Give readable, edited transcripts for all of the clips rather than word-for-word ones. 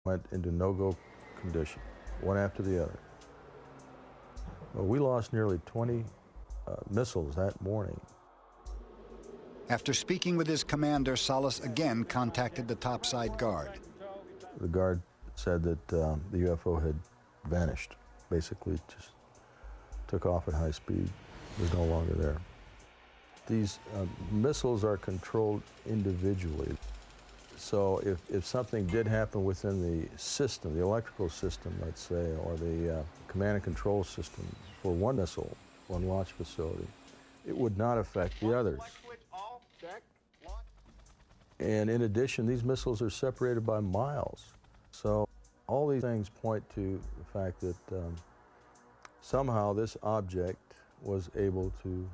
went into no-go condition, one after the other. Well, we lost nearly 20 missiles that morning. After speaking with his commander, Salas again contacted the topside guard. The guard said that the UFO had vanished, basically just took off at high speed, was no longer there. These missiles are controlled individually. So if something did happen within the system, the electrical system, let's say, or the command and control system for one missile, one launch facility, it would not affect the others. And in addition, these missiles are separated by miles. So all these things point to the fact that somehow this object was able to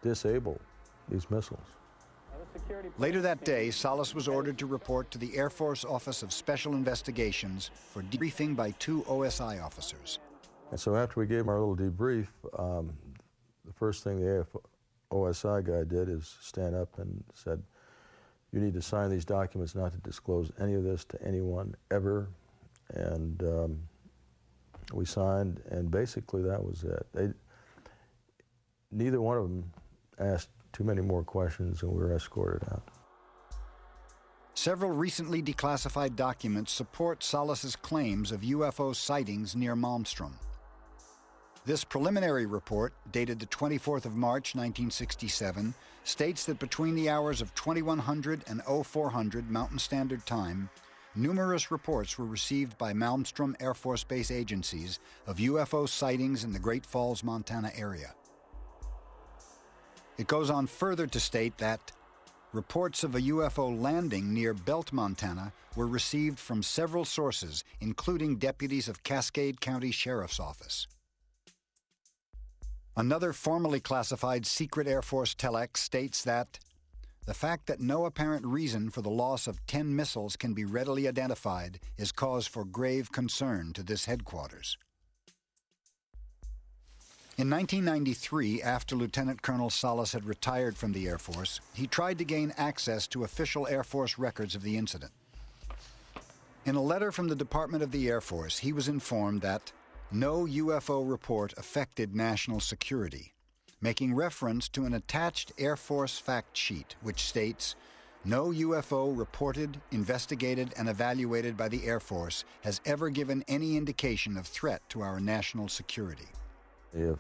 disable these missiles. Later that day, Salas was ordered to report to the Air Force Office of Special Investigations for debriefing by 2 OSI officers. And so after we gave him our little debrief, the first thing the OSI guy did is stand up and said, "You need to sign these documents not to disclose any of this to anyone ever." And we signed, and basically that was it. Neither one of them asked too many more questions, and we were escorted out. Several recently declassified documents support Salas's claims of UFO sightings near Malmstrom. This preliminary report, dated the 24th of March, 1967, states that between the hours of 2100 and 0400 Mountain Standard Time, numerous reports were received by Malmstrom Air Force Base agencies of UFO sightings in the Great Falls, Montana area. It goes on further to state that reports of a UFO landing near Belt, Montana were received from several sources, including deputies of Cascade County Sheriff's Office. Another formally classified secret Air Force telex states that the fact that no apparent reason for the loss of 10 missiles can be readily identified is cause for grave concern to this headquarters. In 1993, after Lieutenant Colonel Salas had retired from the Air Force, he tried to gain access to official Air Force records of the incident. In a letter from the Department of the Air Force, he was informed that no UFO report affected national security, making reference to an attached Air Force fact sheet which states, "No UFO reported, investigated, and evaluated by the Air Force has ever given any indication of threat to our national security." If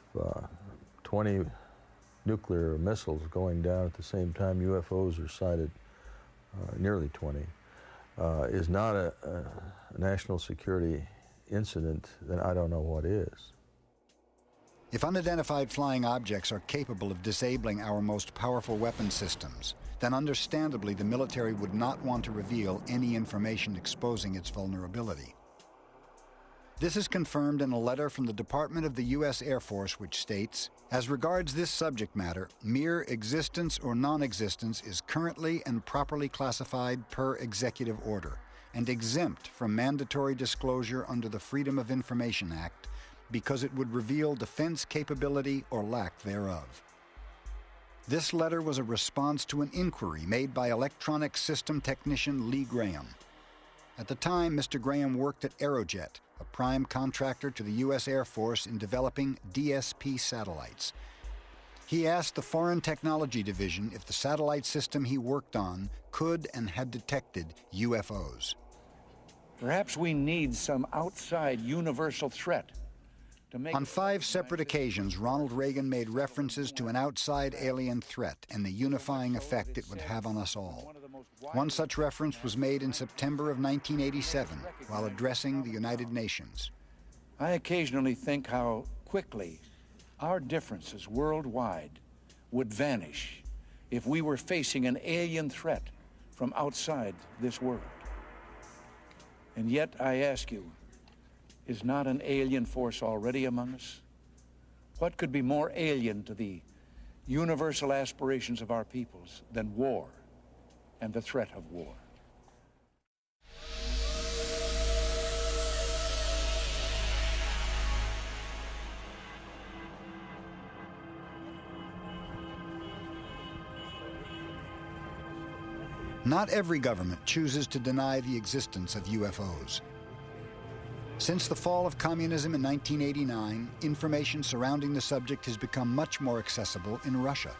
20 nuclear missiles going down at the same time, UFOs are sighted, nearly 20, is not a national security incident, then I don't know what is. If unidentified flying objects are capable of disabling our most powerful weapon systems, then understandably the military would not want to reveal any information exposing its vulnerability. This is confirmed in a letter from the Department of the U.S. Air Force which states, "As regards this subject matter, mere existence or non-existence is currently and properly classified per executive order and exempt from mandatory disclosure under the Freedom of Information Act because it would reveal defense capability or lack thereof." This letter was a response to an inquiry made by electronic system technician Lee Graham. At the time, Mr. Graham worked at Aerojet, a prime contractor to the U.S. Air Force in developing DSP satellites. He asked the Foreign Technology Division if the satellite system he worked on could and had detected UFOs. Perhaps we need some outside universal threat to make... On 5 separate occasions, Ronald Reagan made references to an outside alien threat and the unifying effect it would have on us all. One such reference was made in September of 1987 while addressing the United Nations. I occasionally think how quickly our differences worldwide would vanish if we were facing an alien threat from outside this world. And yet, I ask you, is not an alien force already among us? What could be more alien to the universal aspirations of our peoples than war and the threat of war? Not every government chooses to deny the existence of UFOs. Since the fall of communism in 1989, information surrounding the subject has become much more accessible in Russia.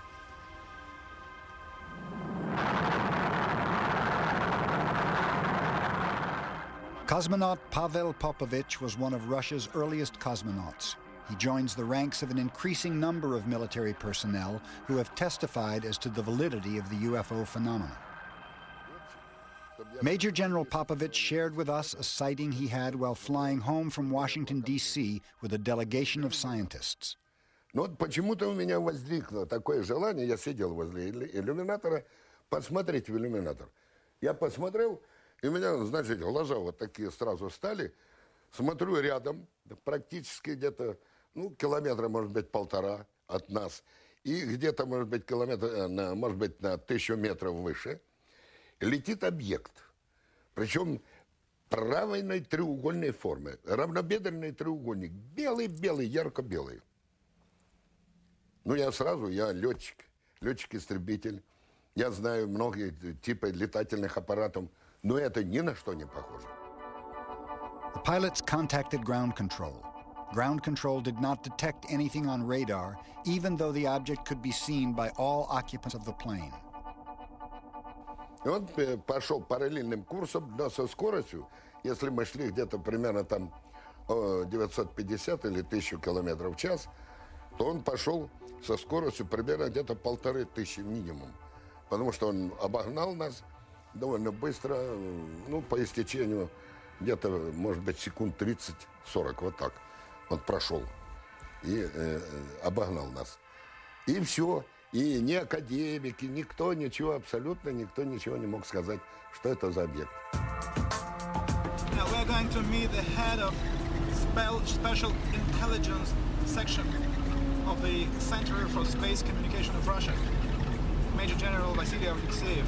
Cosmonaut Pavel Popovich was one of Russia's earliest cosmonauts. He joins the ranks of an increasing number of military personnel who have testified as to the validity of the UFO phenomenon. Major General Popovich shared with us a sighting he had while flying home from Washington, D.C. with a delegation of scientists. Но вот почему-то у меня возникло такое желание, я сидел возле иллюминатора, посмотреть в иллюминатор. Я посмотрел, и у меня, значит, глаза вот такие сразу стали. Смотрю рядом, практически где-то, ну, километра, может быть, 1,5 от нас. И где-то, может быть, километр, может быть, на 1000 метров выше. Летит объект, причем правильной треугольной формы, равнобедренный треугольник, белый-белый, ярко-белый. Ну, я летчик-истребитель, я знаю многие типы летательных аппаратов, но это ни на что не похоже. The pilots contacted ground control. Ground control did not detect anything on radar, even though the object could be seen by all occupants of the plane. И он пошел параллельным курсом, но со скоростью, если мы шли где-то примерно там 950 или 1000 километров в час, то он пошел со скоростью примерно где-то 1500 минимум. Потому что он обогнал нас довольно быстро, ну, по истечению где-то, может быть, секунд 30-40, вот так. Он прошел и обогнал нас. И все. И ни академики, никто ничего, абсолютно никто ничего не мог сказать, что это за объект. Now we're going to meet the head of Special Intelligence Section of the Center for Space Communication of Russia, Major General Vasily Alexeyev.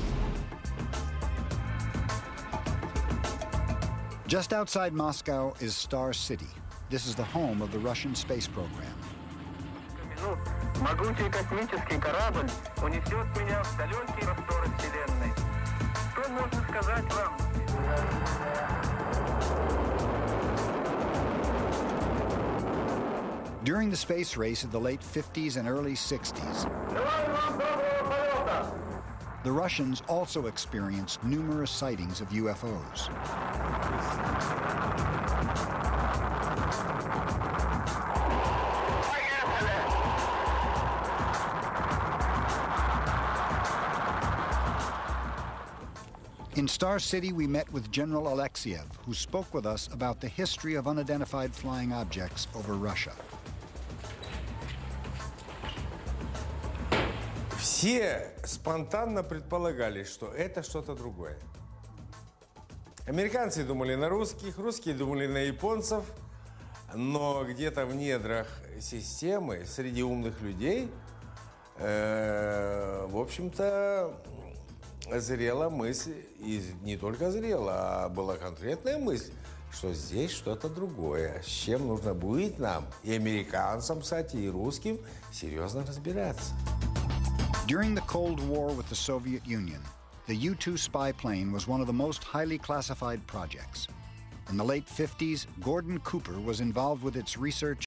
Just outside Moscow is Star City. This is the home of the Russian space program. Могучий космический корабль унесет меня в далекие просторы Вселенной. Что можно сказать вам? During the space race of the late 50s and early 60s, the Russians also experienced numerous sightings of UFOs. In Star City, we met with General Alexeyev, who spoke with us about the history of unidentified flying objects over Russia. Все спонтанно предполагали, что это что-то другое. Американцы думали на русских, русские думали на японцев, но где-то в недрах системы, среди умных людей, в общем-то, зрела мысль, и не только зрела, а была конкретная мысль, что здесь что-то другое, с чем нужно будет нам, и американцам, кстати, и русским, серьезно разбираться. During the Cold War with the Soviet Union, the U-2 spy plane was one of the most highly classified projects. In the late 50s, Gordon Cooper was involved with its research